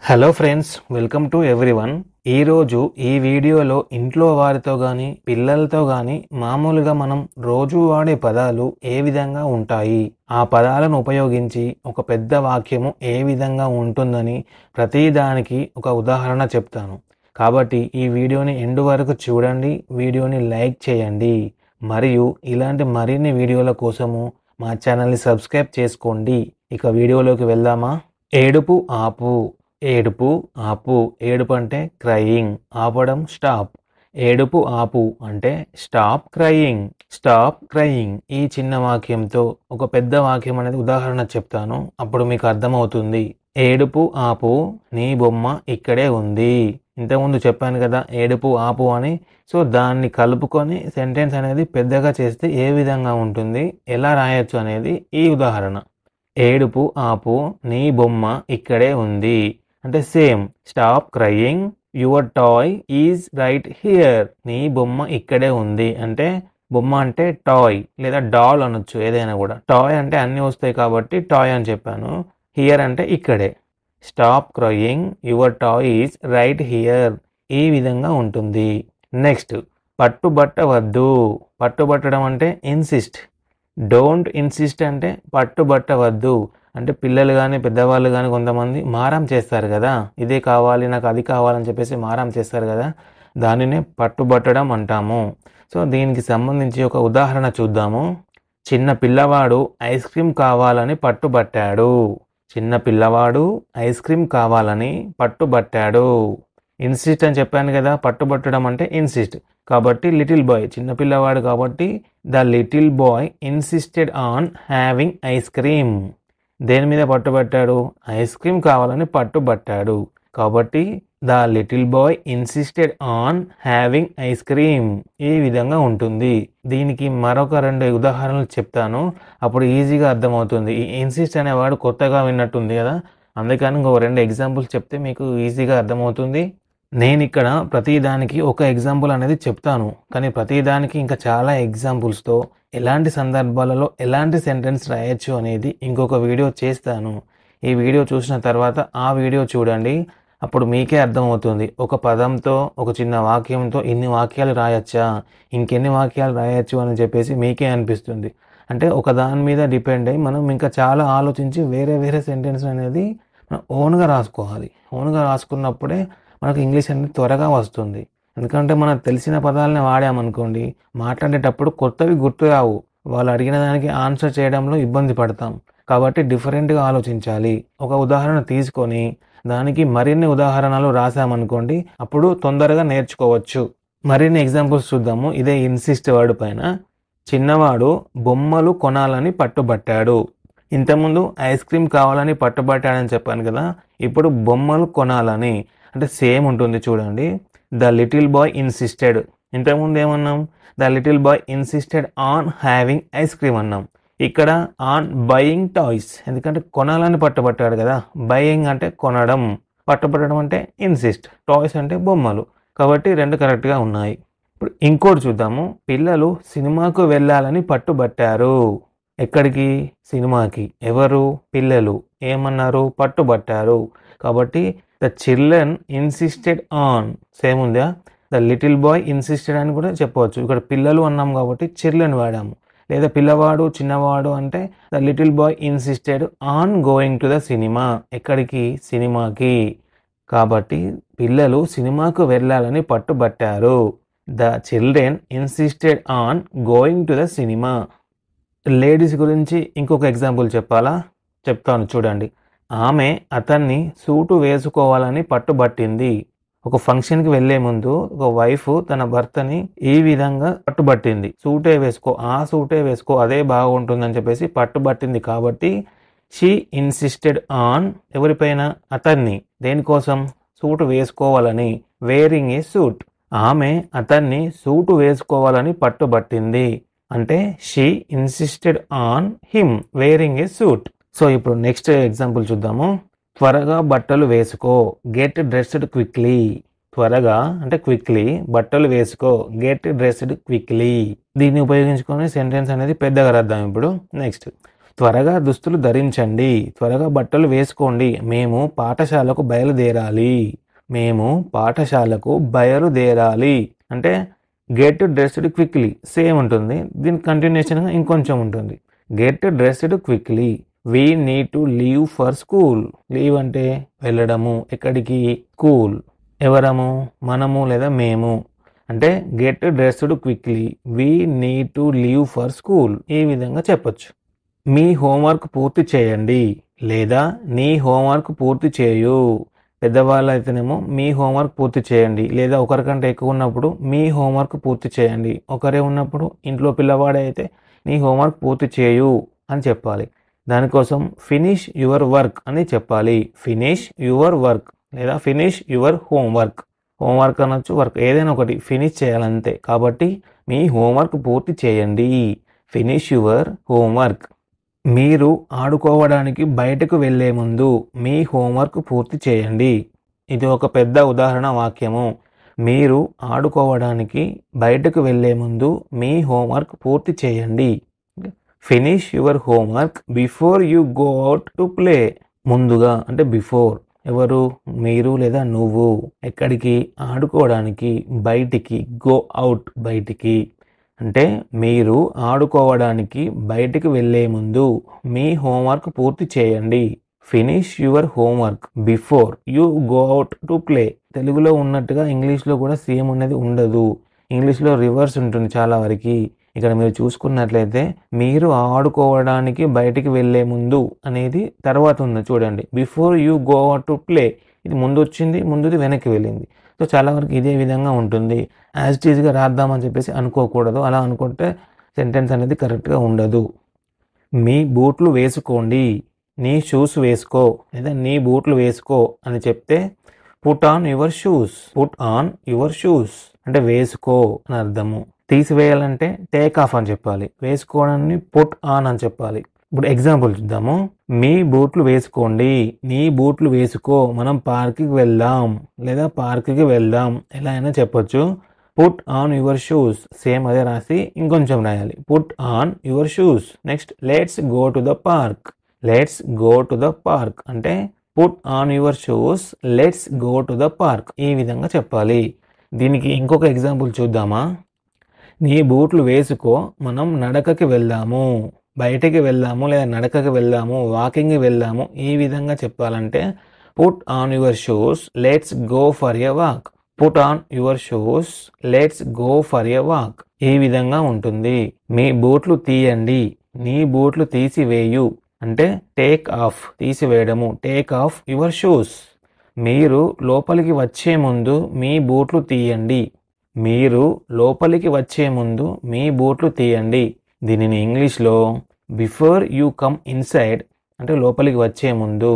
Hello friends, welcome to everyone. ఈరోజు ఈ వీడియోలో ఇంట్లో వారితో కానీ పిల్లలతో కానీ మామూలుగా మనం రోజు వాడే పదాలు ఏ విధంగా ఉంటాయి, ఆ పదాలను ఉపయోగించి ఒక పెద్ద వాక్యము ఏ విధంగా ఉంటుందని ప్రతిదానికి ఒక ఉదాహరణ చెప్తాను. కాబట్టి ఈ వీడియోని ఎండ్ వరకు చూడండి, వీడియోని లైక్ చేయండి మరియు ఇలాంటి మరిన్ని వీడియోల కోసము మా ఛానల్ని సబ్స్క్రైబ్ చేసుకోండి. ఇక వీడియోలోకి వెళ్దామా? ఏడుపు ఆపు. ఏడుపు ఆపు. ఏడుపు అంటే క్రయింగ్, ఆపడం స్టాప్. ఏడుపు ఆపు అంటే స్టాప్ క్రయింగ్. Stop crying. ఈ చిన్న వాక్యంతో ఒక పెద్ద వాక్యం అనేది ఉదాహరణ చెప్తాను, అప్పుడు మీకు అర్థమవుతుంది. ఏడుపు ఆపు, నీ బొమ్మ ఇక్కడే ఉంది. ఇంతకుముందు చెప్పాను కదా ఏడుపు ఆపు అని. సో దాన్ని కలుపుకొని సెంటెన్స్ అనేది పెద్దగా చేస్తే ఏ విధంగా ఉంటుంది, ఎలా రాయొచ్చు అనేది ఈ ఉదాహరణ. ఏడుపు ఆపు, నీ బొమ్మ ఇక్కడే ఉంది అంటే same. Stop crying, your toy is right here. నీ బొమ్మ ఇక్కడే ఉంది అంటే బొమ్మ అంటే టాయ్ లేదా డాల్ అనొచ్చు, ఏదైనా కూడా. టాయ్ అంటే అన్నీ వస్తాయి కాబట్టి టాయ్ అని చెప్పాను. హియర్ అంటే ఇక్కడే. Stop crying, your toy is right here. ఈ విధంగా ఉంటుంది. నెక్స్ట్, పట్టుబట్టవద్దు. పట్టుబట్టడం అంటే ఇన్సిస్ట్. డోంట్ ఇన్సిస్ట్ అంటే పట్టుబట్టవద్దు. అంటే పిల్లలు కానీ పెద్దవాళ్ళు కానీ కొంతమంది మారం చేస్తారు కదా, ఇదే కావాలి నాకు అది కావాలని చెప్పేసి మారం చేస్తారు కదా, దానినే పట్టుబట్టడం అంటాము. సో దీనికి సంబంధించి ఒక ఉదాహరణ చూద్దాము. చిన్న పిల్లవాడు ఐస్ క్రీమ్ కావాలని పట్టుబట్టాడు. చిన్న పిల్లవాడు ఐస్ క్రీమ్ కావాలని పట్టుబట్టాడు. ఇన్సిస్ట్ అని చెప్పాను కదా, పట్టుబట్టడం అంటే ఇన్సిస్ట్. కాబట్టి లిటిల్ బాయ్, చిన్నపిల్లవాడు కాబట్టి the little boy insisted on having ice cream. దేని మీద పట్టుబట్టాడు? ఐస్ క్రీమ్ కావాలని పట్టుబట్టాడు. కాబట్టి the little boy insisted on having ice cream. ఈ విధంగా ఉంటుంది. దీనికి మరొక 2 ఉదాహరణలు చెప్తాను, అప్పుడు ఈజీగా అర్థమవుతుంది. ఈ ఇన్సిస్ట్ అనేవాడు కొత్తగా విన్నట్టుంది కదా, అందుకని ఇంకో 2 ఎగ్జాంపుల్స్ చెప్తే మీకు ఈజీగా అర్థమవుతుంది. నేను ఇక్కడ ప్రతిదానికి ఒక ఎగ్జాంపుల్ అనేది చెప్తాను, కానీ ప్రతిదానికి ఇంకా చాలా ఎగ్జాంపుల్స్తో ఎలాంటి సందర్భాలలో ఎలాంటి సెంటెన్స్ రాయొచ్చు అనేది ఇంకొక వీడియో చేస్తాను. ఈ వీడియో చూసిన తర్వాత ఆ వీడియో చూడండి, అప్పుడు మీకే అర్థమవుతుంది. ఒక పదంతో ఒక చిన్న వాక్యంతో ఇన్ని వాక్యాలు రాయొచ్చా, ఇంకెన్ని వాక్యాలు రాయొచ్చు అని చెప్పేసి మీకే అనిపిస్తుంది. అంటే ఒక దాని మీద డిపెండ్ అయ్యి మనం ఇంకా చాలా ఆలోచించి వేరే వేరే సెంటెన్స్ అనేది మనం ఓన్గా రాసుకోవాలి. ఓన్గా రాసుకున్నప్పుడే మనకు ఇంగ్లీష్ అనేది త్వరగా వస్తుంది. ఎందుకంటే మనకు తెలిసిన పదాలని వాడామనుకోండి, మాట్లాడేటప్పుడు కొత్తవి గుర్తు రావు. వాళ్ళు అడిగిన దానికి ఆన్సర్ చేయడంలో ఇబ్బంది పడతాం. కాబట్టి డిఫరెంట్గా ఆలోచించాలి. ఒక ఉదాహరణ తీసుకొని దానికి మరిన్ని ఉదాహరణలు రాసామనుకోండి, అప్పుడు తొందరగా నేర్చుకోవచ్చు. మరిన్ని ఎగ్జాంపుల్స్ చూద్దాము ఇదే ఇన్సిస్ట్ వర్డ్ పైన. చిన్నవాడు బొమ్మలు కొనాలని పట్టుబట్టాడు. ఇంతకుముందు ఐస్ క్రీమ్ కావాలని పట్టుబట్టాడని చెప్పాను కదా, ఇప్పుడు బొమ్మలు కొనాలని అంటే సేమ్ ఉంటుంది చూడండి. The little boy insisted. ఇంతకుముందు ఏమన్నాం? The little boy insisted on having ice cream అన్నాం. ఇక్కడ ఆన్ బయింగ్ టాయ్స్, ఎందుకంటే కొనాలని పట్టుబట్టాడు కదా. బయింగ్ అంటే కొనడం, పట్టుబట్టడం అంటే ఇన్సిస్ట్, టాయ్స్ అంటే బొమ్మలు. కాబట్టి 2 కరెక్ట్గా ఉన్నాయి. ఇప్పుడు ఇంకోటి చూద్దాము. పిల్లలు సినిమాకు వెళ్ళాలని పట్టుబట్టారు. ఎక్కడికి? సినిమాకి. ఎవరు? పిల్లలు. ఏమన్నారు? పట్టుబట్టారు. కాబట్టి the children insisted on. Same ఉందా? ద లిటిల్ బాయ్ ఇన్సిస్టెడ్ అని కూడా చెప్పవచ్చు. ఇక్కడ పిల్లలు అన్నాం కాబట్టి చిల్డ్రన్ వాడాము. లేదా పిల్లవాడు చిన్నవాడు అంటే the little boy insisted on going to the cinema. ఎక్కడికి? సినిమాకి. కాబట్టి పిల్లలు సినిమాకు వెళ్ళాలని పట్టుబట్టారు. The children insisted on going to the cinema. Ladies గురించి ఇంకొక ఎగ్జాంపుల్ చెప్పాలా? చెప్తాను చూడండి. ఆమె అతన్ని సూటు వేసుకోవాలని పట్టుబట్టింది. ఒక ఫంక్షన్కి వెళ్లే ముందు ఒక వైఫ్ తన భర్తని ఈ విధంగా పట్టుబట్టింది. సూటే వేసుకో, ఆ సూటే వేసుకో, అదే బాగుంటుందని చెప్పేసి పట్టుబట్టింది. కాబట్టి షీ ఇన్సిస్టెడ్ ఆన్ ఎవరిపైన? అతన్ని. దేనికోసం? సూటు వేసుకోవాలని. Wearing a suit. ఆమె అతన్ని సూటు వేసుకోవాలని పట్టుబట్టింది అంటే she insisted on him wearing a suit. So ఇప్పుడు నెక్స్ట్ ఎగ్జాంపుల్ చూద్దాము. త్వరగా బట్టలు వేసుకో. Get dressed quickly. త్వరగా అంటే క్విక్లీ, బట్టలు వేసుకో. Get dressed quickly. దీన్ని ఉపయోగించుకొని సెంటెన్స్ అనేది పెద్దగా రాద్దాం ఇప్పుడు. నెక్స్ట్, త్వరగా దుస్తులు ధరించండి, త్వరగా బట్టలు వేసుకోండి, మేము పాఠశాలకు బయలుదేరాలి. మేము పాఠశాలకు బయలుదేరాలి అంటే గెట్ డ్రెస్డ్ క్విక్లీ సేమ్ ఉంటుంది. దీని కంటిన్యూషన్గా ఇంకొంచెం ఉంటుంది. Get dressed quickly. We need to leave for school. Leave అంటే వెళ్ళడము. ఎక్కడికి? స్కూల్. ఎవరము? మనము లేదా మేము. అంటే get dressed quickly, we need to leave for school. ఈ విధంగా చెప్పొచ్చు. మీ హోంవర్క్ పూర్తి చేయండి లేదా నీ హోంవర్క్ పూర్తి చేయు. పెద్దవాళ్ళు అయితేనేమో మీ హోంవర్క్ పూర్తి చేయండి, లేదా ఒకరికంటే ఎక్కువ ఉన్నప్పుడు మీ హోంవర్క్ పూర్తి చేయండి. ఒకరే ఉన్నప్పుడు ఇంట్లో పిల్లవాడే అయితే నీ హోంవర్క్ పూర్తి చేయు అని చెప్పాలి. దానికోసం ఫినిష్ యువర్ వర్క్ అని చెప్పాలి. ఫినిష్ యువర్ వర్క్ లేదా ఫినిష్ యువర్ హోంవర్క్. హోంవర్క్ అనొచ్చు, వర్క్ ఏదైనా ఒకటి ఫినిష్ చేయాలంతే. కాబట్టి మీ హోంవర్క్ పూర్తి చేయండి. Finish your homework. మీరు ఆడుకోవడానికి బయటకు వెళ్ళే ముందు మీ హోంవర్క్ పూర్తి చేయండి. ఇది ఒక పెద్ద ఉదాహరణ వాక్యము. మీరు ఆడుకోవడానికి బయటకు వెళ్ళే ముందు మీ హోంవర్క్ పూర్తి చేయండి. Finish your homework before you go out to play. ముందుగా అంటే బిఫోర్. ఎవరు? మీరు లేదా నువ్వు. ఎక్కడికి? ఆడుకోవడానికి. బయటికి. గో అవుట్ బయటికి. అంటే మీరు ఆడుకోవడానికి బయటికి వెళ్ళే ముందు మీ హోంవర్క్ పూర్తి చేయండి. Finish your homework before you go out to play. తెలుగులో ఉన్నట్టుగా ఇంగ్లీష్లో కూడా సేమ్ అనేది ఉండదు. ఇంగ్లీష్లో రివర్స్ ఉంటుంది చాలా వరకు. ఇక్కడ మీరు చూసుకున్నట్లయితే మీరు ఆడుకోవడానికి బయటికి వెళ్ళే ముందు అనేది తర్వాత ఉంది చూడండి. Before you go out to play. ఇది ముందు వచ్చింది, ముందుది వెనక్కి వెళ్ళింది. సో చాలా వరకు ఇదే విధంగా ఉంటుంది. యాజ్ ఇట్ ఈజ్గా రాద్దామని చెప్పేసి అనుకోకూడదు. అలా అనుకుంటే సెంటెన్స్ అనేది కరెక్ట్గా ఉండదు. మీ బూట్లు వేసుకోండి. నీ షూస్ వేసుకో లేదా నీ బూట్లు వేసుకో అని చెప్తే put on your shoes. Put on your shoes అంటే వేసుకో అని అర్థము. తీసివేయాలంటే టేక్ ఆఫ్ అని చెప్పాలి. వేసుకోవడాన్ని పుట్ ఆన్ అని చెప్పాలి. ఇప్పుడు ఎగ్జాంపుల్ చూద్దాము. మీ బూట్లు వేసుకోండి, నీ బూట్లు వేసుకో, మనం పార్క్కి వెళ్దాం లేదా పార్క్కి వెళ్దాం ఎలా అయినా చెప్పొచ్చు. Put on your shoes same అదే రాసి ఇంకొంచెం రాయాలి. Put on your shoes. Next let's go to the park. Let's go to the park అంటే put on your shoes let's go to the park. ఈ విధంగా చెప్పాలి. దీనికి ఇంకొక ఎగ్జాంపుల్ చూద్దామా. నీ బూట్లు వేసుకో, మనం నడకకి వెళ్దాము. బయటికి వెళ్దాము లేదా నడకకి వెళ్దాము, వాకింగ్కి వెళ్దాము. ఈ విధంగా చెప్పాలంటే put on your shoes let's go for a walk. Put on your shoes let's go for a walk. ఈ విధంగా ఉంటుంది. మీ బూట్లు తీయండి, నీ బూట్లు తీసివేయు అంటే టేక్ ఆఫ్ తీసివేయడము. Take off your shoes. మీరు లోపలికి వచ్చే ముందు మీ బూట్లు తీయండి. మీరు లోపలికి వచ్చే ముందు మీ బూట్లు తీయండి. దీనిని ఇంగ్లీష్లో బిఫోర్ యూ కమ్ ఇన్సైడ్ అంటే లోపలికి వచ్చే ముందు.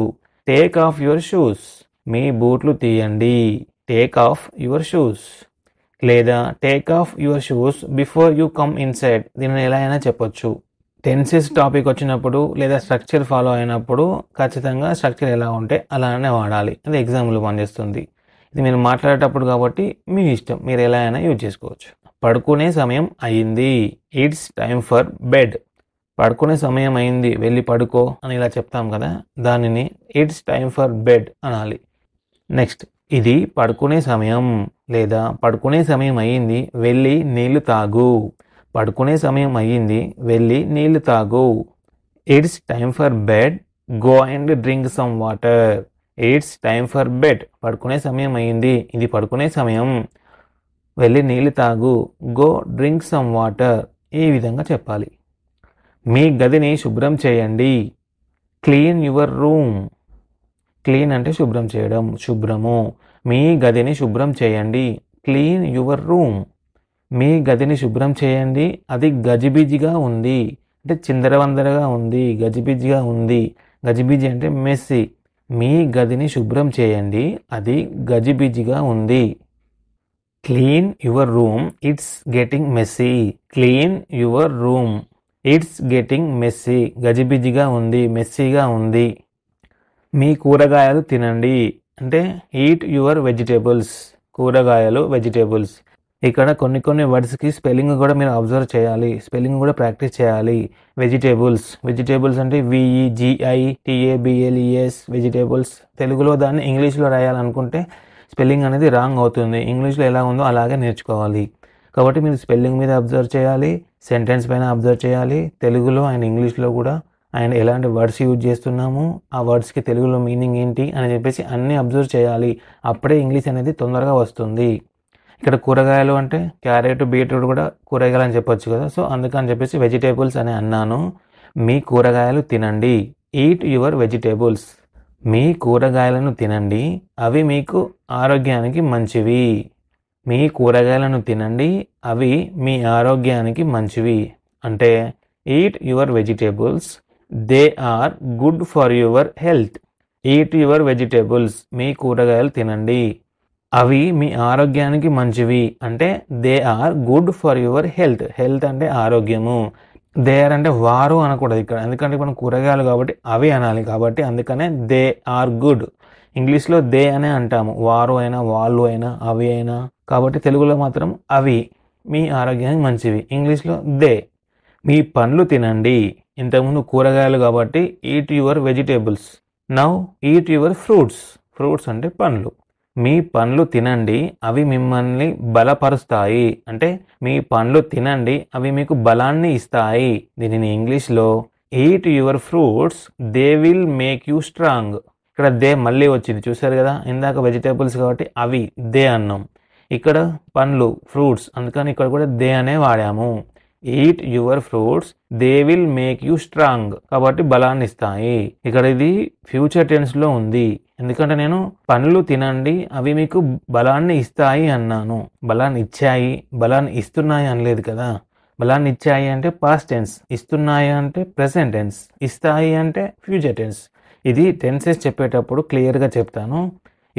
Take off your shoes. మీ బూట్లు తీయండి. టేక్ ఆఫ్ యువర్ షూస్ లేదా take off your shoes before you come inside. దీనిని ఎలా అయినా చెప్పొచ్చు. టెన్సెస్ టాపిక్ వచ్చినప్పుడు లేదా స్ట్రక్చర్ ఫాలో అయినప్పుడు ఖచ్చితంగా స్ట్రక్చర్ ఎలా ఉంటే అలానే వాడాలి. అది ఎగ్జాంపుల్ పనిచేస్తుంది. ఇది మీరు మాట్లాడేటప్పుడు కాబట్టి మీ ఇష్టం, మీరు ఎలా అయినా యూజ్ చేసుకోవచ్చు. పడుకునే సమయం అయింది. It's time for bed. పడుకునే సమయం అయింది, వెళ్ళి పడుకో అని ఇలా చెప్తాం కదా, దానిని ఇట్స్ టైమ్ ఫర్ బెడ్ అనాలి. నెక్స్ట్ ఇది పడుకునే సమయం లేదా పడుకునే సమయం అయ్యింది, వెళ్ళి నీళ్లు తాగు. పడుకునే సమయం అయ్యింది, వెళ్ళి నీళ్లు తాగు. It's time for bed, go and drink some water. It's time for bed. పడుకునే సమయం అయ్యింది, ఇది పడుకునే సమయం, వెళ్ళి నీళ్లు తాగు. Go drink some water. ఈ విధంగా చెప్పాలి. మీ గదిని శుభ్రం చేయండి. Clean your room. క్లీన్ అంటే శుభ్రం చేయడం, శుభ్రము. మీ గదిని శుభ్రం చేయండి. Clean your room. మీ గదిని శుభ్రం చేయండి, అది గజిబిజిగా ఉంది అంటే చిందరవందరగా ఉంది, గజిబిజిగా ఉంది. గజిబిజి అంటే మెస్సీ. మీ గదిని శుభ్రం చేయండి, అది గజిబిజిగా ఉంది. Clean your room, it's getting messy. Clean your room, it's getting messy. గజిబిజిగా ఉంది, మెస్సీగా ఉంది. మీ కూరగాయలు తినండి అంటే ఈట్ యువర్ వెజిటేబుల్స్. కూరగాయలు వెజిటేబుల్స్. ఇక్కడ కొన్ని వర్డ్స్కి స్పెల్లింగ్ కూడా మీరు అబ్జర్వ్ చేయాలి, స్పెల్లింగ్ కూడా ప్రాక్టీస్ చేయాలి. వెజిటేబుల్స్ అంటే VEGITABLES వెజిటేబుల్స్. తెలుగులో దాన్ని ఇంగ్లీష్లో రాయాలనుకుంటే స్పెల్లింగ్ అనేది రాంగ్ అవుతుంది. ఇంగ్లీష్లో ఎలా ఉందో అలాగే నేర్చుకోవాలి. కాబట్టి మీరు స్పెల్లింగ్ మీద అబ్జర్వ్ చేయాలి, సెంటెన్స్ పైన అబ్జర్వ్ చేయాలి, తెలుగులో అండ్ ఇంగ్లీష్లో కూడా అండ్ ఎలాంటి వర్డ్స్ యూజ్ చేస్తున్నాము, ఆ వర్డ్స్కి తెలుగులో మీనింగ్ ఏంటి అని చెప్పేసి అన్నీ అబ్జర్వ్ చేయాలి. అప్పుడే ఇంగ్లీష్ అనేది తొందరగా వస్తుంది. ఇక్కడ కూరగాయలు అంటే క్యారెట్, బీట్రూట్ కూడా కూరగాయలు అని చెప్పొచ్చు కదా. సో అందుకని చెప్పేసి వెజిటేబుల్స్ అని అన్నాను. మీ కూరగాయలు తినండి, ఈట్ యువర్ వెజిటేబుల్స్. మీ కూరగాయలను తినండి, అవి మీకు ఆరోగ్యానికి మంచివి. మీ కూరగాయలను తినండి, అవి మీ ఆరోగ్యానికి మంచివి. అంటే eat your vegetables, they are good for your health. Eat your vegetables, మీ కూరగాయలు తినండి, అవి మీ ఆరోగ్యానికి మంచివి. అంటే they are good for your health. Health అంటే ఆరోగ్యము. దే ఆర్ అంటే వారు అనకూడదు ఇక్కడ, ఎందుకంటే మనం కూరగాయలు కాబట్టి అవి అనాలి. కాబట్టి అందుకనే దే ఆర్ గుడ్. ఇంగ్లీష్లో దే అనే అంటాము, వారు అయినా వాళ్ళు అయినా అవి అయినా. కాబట్టి తెలుగులో మాత్రం అవి మీ ఆరోగ్యానికి మంచివి, ఇంగ్లీష్లో దే. మీ పండ్లు తినండి, ఇంతకుముందు కూరగాయలు కాబట్టి eat your vegetables. Now eat your fruits అంటే పండ్లు. మీ పండ్లు తినండి, అవి మిమ్మల్ని బలపరుస్తాయి. అంటే మీ పండ్లు తినండి, అవి మీకు బలాన్ని ఇస్తాయి. దీనిని ఇంగ్లీష్లో eat your fruits, they will make you strong. ఇక్కడ దే మళ్ళీ వచ్చింది, చూసారు కదా. ఇందాక వెజిటేబుల్స్ కాబట్టి అవి దే అన్నాం, ఇక్కడ పండ్లు ఫ్రూట్స్, అందుకని ఇక్కడ కూడా దే అనే వాడాము. Eat your fruits, they will make you strong, కాబట్టి బలాన్ని ఇస్తాయి. ఇక్కడ ఇది ఫ్యూచర్ టెన్స్లో ఉంది, ఎందుకంటే నేను పండ్లు తినండి అవి మీకు బలాన్ని ఇస్తాయి అన్నాను. బలాన్ని ఇచ్చాయి, బలాన్ని ఇస్తున్నాయి అనలేదు కదా. బలాన్ని ఇచ్చాయి అంటే పాస్ట్ టెన్స్, ఇస్తున్నాయి అంటే ప్రెసెంట్ టెన్స్, ఇస్తాయి అంటే ఫ్యూచర్ టెన్స్. ఇది టెన్సెస్ చెప్పేటప్పుడు క్లియర్గా చెప్తాను.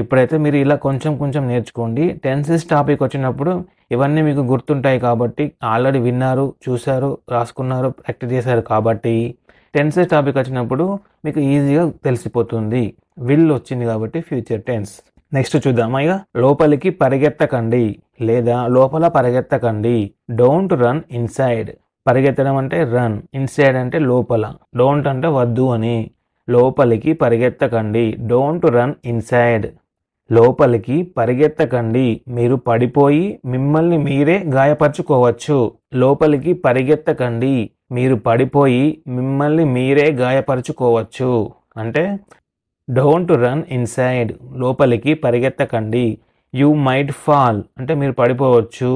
ఇప్పుడైతే మీరు ఇలా కొంచెం నేర్చుకోండి. టెన్సెస్ టాపిక్ వచ్చినప్పుడు ఇవన్నీ మీకు గుర్తుంటాయి కాబట్టి, ఆల్రెడీ విన్నారు, చూశారు, రాసుకున్నారు, ప్రాక్టీస్ చేశారు కాబట్టి టెన్సెస్ టాపిక్ వచ్చినప్పుడు మీకు ఈజీగా తెలిసిపోతుంది. విల్ వచ్చింది కాబట్టి ఫ్యూచర్ టెన్స్. నెక్స్ట్ చూద్దామా. ఇక లోపలికి పరిగెత్తకండి లేదా లోపల పరిగెత్తకండి. Don't run inside. పరిగెత్తడం అంటే రన్, ఇన్సైడ్ అంటే లోపల. డోంట్ అంటే వద్దు అని. లోపలికి పరిగెత్తకండి, డోంట్ రన్ ఇన్సైడ్. లోపలికి పరిగెత్తకండి, మీరు పడిపోయి మిమ్మల్ని మీరే గాయపరచుకోవచ్చు. లోపలికి పరిగెత్తకండి, మీరు పడిపోయి మిమ్మల్ని మీరే గాయపరచుకోవచ్చు. అంటే డోంట్ రన్ ఇన్సైడ్, లోపలికి పరిగెత్తకండి. యూ మైట్ ఫాల్ అంటే మీరు పడిపోవచ్చు.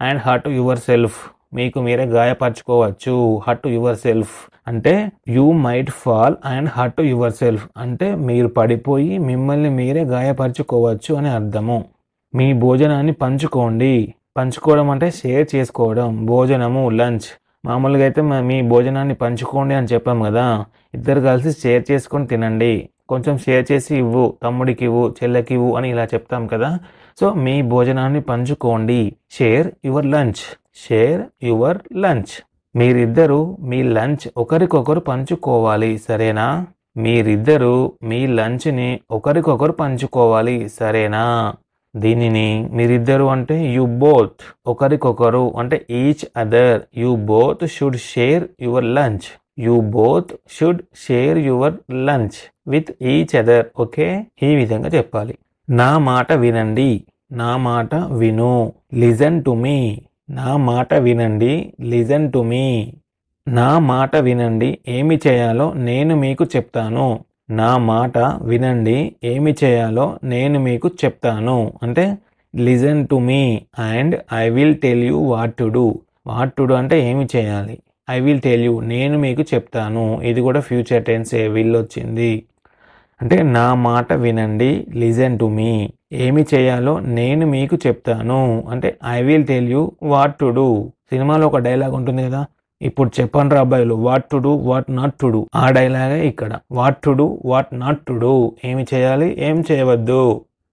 అండ్ హర్ట్ యువర్ సెల్ఫ్, మీకు మీరే గాయపరచుకోవచ్చు. హర్ట్ యువర్ సెల్ఫ్ అంటే you might fall and hurt your self అంటే మీరు పడిపోయి మిమ్మల్ని మీరే గాయపరచుకోవచ్చు అని అర్థము. మీ భోజనాన్ని పంచుకోండి. పంచుకోవడం అంటే షేర్ చేసుకోవడం. భోజనము లంచ్. మామూలుగా అయితే మీ భోజనాన్ని పంచుకోండి అని చెప్పాం కదా. ఇద్దరు కలిసి షేర్ చేసుకొని తినండి. కొంచెం షేర్ చేసి ఇవ్వు, తమ్ముడికి ఇవ్వు, చెల్లెకి ఇవ్వు అని ఇలా చెప్తాం కదా. సో మీ భోజనాన్ని పంచుకోండి. Share your lunch. Share your lunch. మీరిద్దరూ మీ లంచ్ ఒకరికొకరు పంచుకోవాలి, సరేనా? మీరిద్దరూ మీ లంచ్ని ఒకరికొకరు పంచుకోవాలి, సరేనా? దీనిని మీరిద్దరు అంటే యు బోత్, ఒకరికొకరు అంటే each other. You both should share your lunch. You both should share your lunch with each other. Okay, ఈ విధంగా చెప్పాలి. నా మాట వినండి, నా మాట విను. Listen to me. నా మాట వినండి, లిజన్ టు మీ. నా మాట వినండి, ఏమి చేయాలో నేను మీకు చెప్తాను. నా మాట వినండి, ఏమి చేయాలో నేను మీకు చెప్తాను. అంటే listen to me and I will tell you what to do. What to do అంటే ఏమి చేయాలి. ఐ విల్ టెల్ యూ, నేను మీకు చెప్తాను. ఇది కూడా ఫ్యూచర్ టెన్స్, విల్ వచ్చింది. అంటే నా మాట వినండి, లిజన్ టు మీ. ఏమి చేయాలో నేను మీకు చెప్తాను అంటే I will tell you what to do. సినిమాలో ఒక డైలాగ్ ఉంటుంది కదా, ఇప్పుడు చెప్పండి రా అబ్బాయిలు, what to do what not to do. ఆ డైలాగే ఇక్కడ. What to do what not to do. ఏమి చేయాలి, ఏం చేయవద్దు.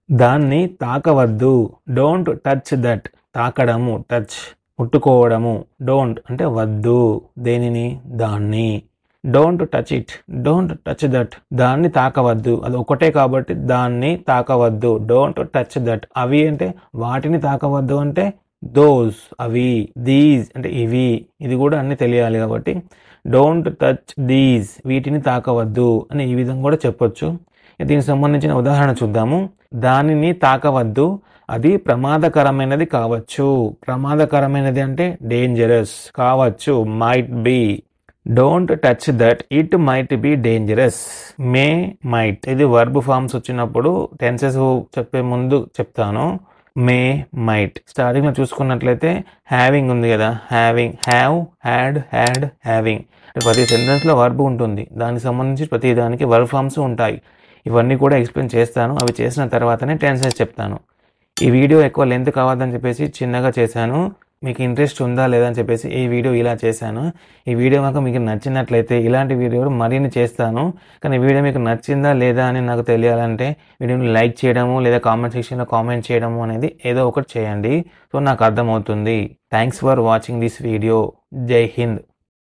దాన్ని తాకవద్దు. Don't touch that. తాకడము టచ్, ముట్టుకోవడము. డోంట్ అంటే వద్దు. దేనిని, దాన్ని. Don't touch it, don't touch that. దాన్ని తాకవద్దు, అది ఒకటే కాబట్టి దాన్ని తాకవద్దు. Don't touch that. అవి అంటే వాటిని తాకవద్దు అంటే దోస్ అవి, దీస్ అంటే ఇవి, ఇది కూడా అన్ని తెలియాలి కాబట్టి డోంట్ టచ్ దీస్ వీటిని తాకవద్దు అని ఈ విధంగా కూడా చెప్పొచ్చు. దీనికి సంబంధించిన ఉదాహరణ చూద్దాము. దానిని తాకవద్దు, అది ప్రమాదకరమైనది కావచ్చు. ప్రమాదకరమైనది అంటే డేంజరస్ కావచ్చు, might be. Don't touch that, it might be dangerous. May, might ఇది వర్బ్ ఫార్మ్స్ వచ్చినప్పుడు టెన్సెస్ చెప్పే ముందు చెప్తాను. మే, మైట్. స్టార్టింగ్ లో చూసుకున్నట్లయితే హ్యావింగ్ ఉంది కదా, having, have, had, had, having. ప్రతి సెంటెన్స్ లో వర్బ్ ఉంటుంది, దానికి సంబంధించి ప్రతి దానికి వర్బ్ ఫార్మ్స్ ఉంటాయి. ఇవన్నీ కూడా ఎక్స్ప్లెయిన్ చేస్తాను. అవి చేసిన తర్వాతనే టెన్సెస్ చెప్తాను. ఈ వీడియో ఎక్కువ లెంత్ కావద్దని చెప్పేసి చిన్నగా చేశాను. మీకు ఇంట్రెస్ట్ ఉందా లేదా అని చెప్పేసి ఈ వీడియో ఇలా చేశాను. ఈ వీడియో కనుక మీకు నచ్చినట్లయితే ఇలాంటి వీడియోలు మరిన్ని చేస్తాను. కానీ ఈ వీడియో మీకు నచ్చిందా లేదా అని నాకు తెలియాలంటే వీడియోని లైక్ చేయడము లేదా కామెంట్ సెక్షన్లో కామెంట్ చేయడము అనేది ఏదో ఒకటి చేయండి. సో నాకు అర్థమవుతుంది. Thanks for watching this video. జై హింద్.